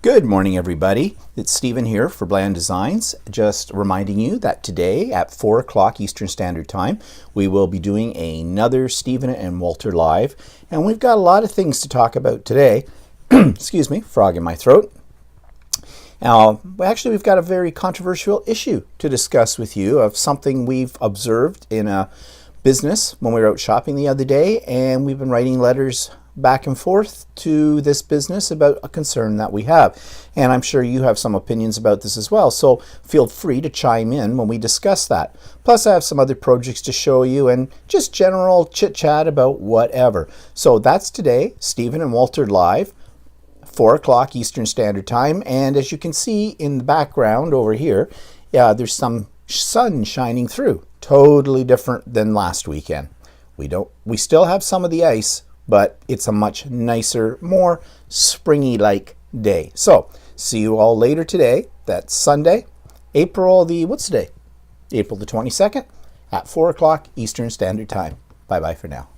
Good morning, everybody. It's Stephen here for Bland Designs. Just reminding you that today at 4 o'clock Eastern Standard Time, we will be doing another Stephen and Walter Live. And we've got a lot of things to talk about today. Excuse me, frog in my throat. Now, actually, we've got a very controversial issue to discuss with you of something we've observed in a business when we were out shopping the other day, and we've been writing letters back and forth to this business about a concern that we have. And I'm sure you have some opinions about this as well, so feel free to chime in when we discuss that. Plus I have some other projects to show you and just general chit chat about whatever. So that's today, Stephen and Walter Live, 4 o'clock Eastern Standard Time. And as you can see in the background over here, there's some sun shining through. Totally different than last weekend. We still have some of the ice, but it's a much nicer, more springy-like day. So, see you all later today. That's Sunday, what's today? April the 22nd at 4 o'clock Eastern Standard Time. Bye-bye for now.